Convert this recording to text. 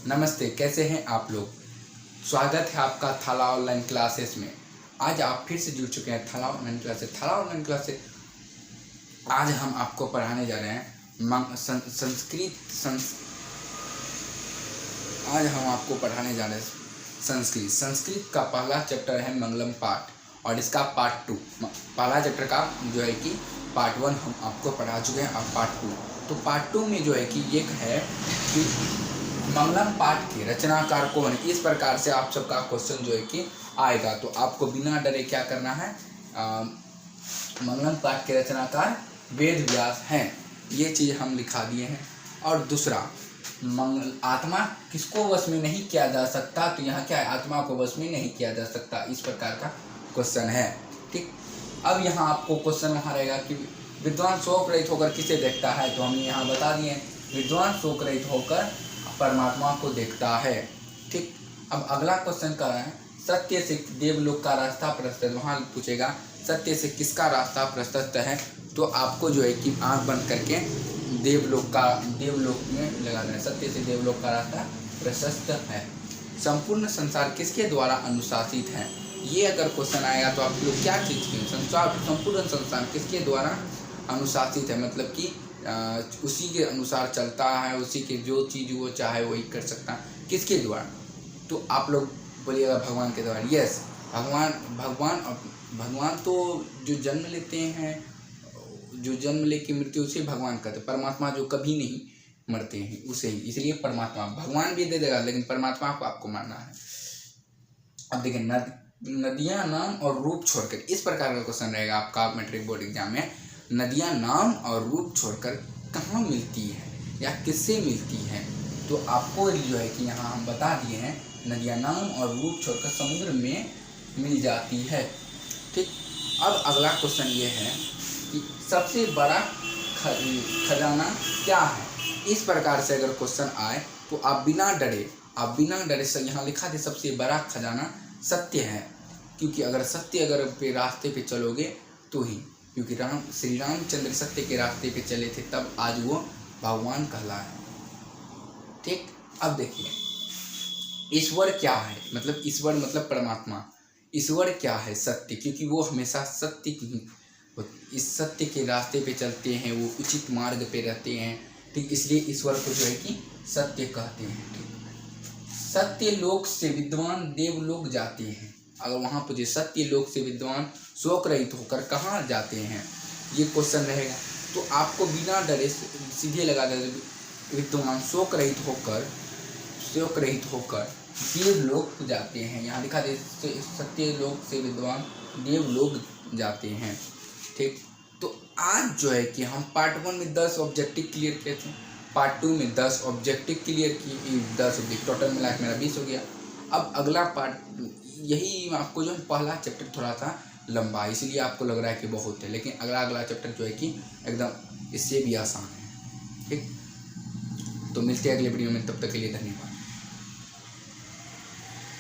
नमस्ते, कैसे हैं आप लोग। स्वागत है आपका थाला ऑनलाइन क्लासेस में। आज आप फिर से जुड़ चुके हैं थाला ऑनलाइन क्लासेस। आज हम आपको पढ़ाने जा रहे हैं संस्कृत का पहला चैप्टर है मंगलम पाठ, और इसका पार्ट 2। पहला चैप्टर का जो है कि पार्ट 1 हम आपको पढ़ा चुके हैं, अब पार्ट 2। तो पार्ट 2 में जो है कि ये है कि मंगलम पाठ के रचनाकार कौन है। इस प्रकार से आप सबका क्वेश्चन जो है कि आएगा, तो आपको बिना डरे क्या करना है। मंगलम पाठ के रचनाकार वेद व्यास हैं, ये चीज़ हम लिखा दिए हैं। और दूसरा, आत्मा किसको वश में नहीं किया जा सकता, तो यहाँ क्या है, आत्मा को वश में नहीं किया जा सकता, इस प्रकार का क्वेश्चन है। ठीक, अब यहाँ आपको क्वेश्चन वहाँ रहेगा कि विद्वान शोक रहित होकर किसे देखता है, तो हमने यहाँ बता दिए, विद्वान शोक रहित होकर परमात्मा को देखता है। ठीक, अब अगला क्वेश्चन कर रहे हैं, सत्य से देवलोक का रास्ता प्रशस्त। वहाँ पूछेगा सत्य से किसका रास्ता प्रशस्त है, तो आपको जो है कि आंख बंद करके देवलोक में लगा देना। सत्य से देवलोक का रास्ता प्रशस्त है। संपूर्ण संसार किसके द्वारा अनुशासित है, ये अगर क्वेश्चन आएगा तो आप लोग क्या चीज़ की संपूर्ण संसार किसके द्वारा अनुशासित है, मतलब कि उसी के अनुसार चलता है, उसी के जो चीज़ वो चाहे वही कर सकता है, किसके द्वारा, तो आप लोग बोलिएगा भगवान के द्वारा। यस, भगवान तो जो जन्म लेते हैं, जो जन्म लेके मृत्यु, उसे भगवान कहते हैं। परमात्मा जो कभी नहीं मरते हैं उसे ही, इसलिए परमात्मा। भगवान भी दे देगा, लेकिन परमात्मा को आपको मानना है। अब देखिए, नदियाँ नाम और रूप छोड़कर, इस प्रकार का क्वेश्चन रहेगा आपका मैट्रिक बोर्ड एग्जाम में। नदियाँ नाम और रूप छोड़कर कहाँ मिलती है या किससे मिलती है, तो आपको जो है कि यहाँ हम बता दिए हैं, नदियाँ नाम और रूप छोड़कर समुद्र में मिल जाती है। ठीक, अब अगला क्वेश्चन ये है कि सबसे बड़ा खजाना क्या है। इस प्रकार से अगर क्वेश्चन आए तो आप बिना डरे से यहाँ लिखा दे, सबसे बड़ा खजाना सत्य है। क्योंकि अगर पे रास्ते पे चलोगे तो ही, क्योंकि श्री रामचंद्र सत्य के रास्ते पे चले थे, तब आज वो भगवान कहलाए। ठीक, अब देखिए, ईश्वर क्या है, मतलब ईश्वर मतलब परमात्मा। ईश्वर क्या है, सत्य, क्योंकि वो हमेशा इस सत्य के रास्ते पे चलते हैं, वो उचित मार्ग पे रहते हैं। ठीक, इसलिए ईश्वर को जो है कि सत्य कहते हैं। ठीक, सत्य लोक से विद्वान देवलोक जाते हैं। अगर वहाँ पर जो सत्य लोक से विद्वान शोक रहित होकर कहाँ जाते हैं, ये क्वेश्चन रहेगा, तो आपको बिना डरे सीधे लगा दे, विद्वान शोक रहित होकर देवलोक जाते हैं। यहाँ लिखा दे, सत्य लोक से विद्वान देवलोक जाते हैं। ठीक, तो आज जो है कि हम पार्ट 1 में 10 ऑब्जेक्टिव क्लियर किए थे, पार्ट 2 में 10 ऑब्जेक्टिव क्लियर किए, 10 ऑब्जेक्टिव, टोटल मिला के मेरा 20 हो गया। अब अगला पार्ट, यही आपको जो पहला चैप्टर थोड़ा सा लंबा, इसलिए आपको लग रहा है कि बहुत है, लेकिन अगला चैप्टर जो है कि एकदम इससे भी आसान है। ठीक, तो मिलते हैं अगले वीडियो में, तब तक के लिए धन्यवाद।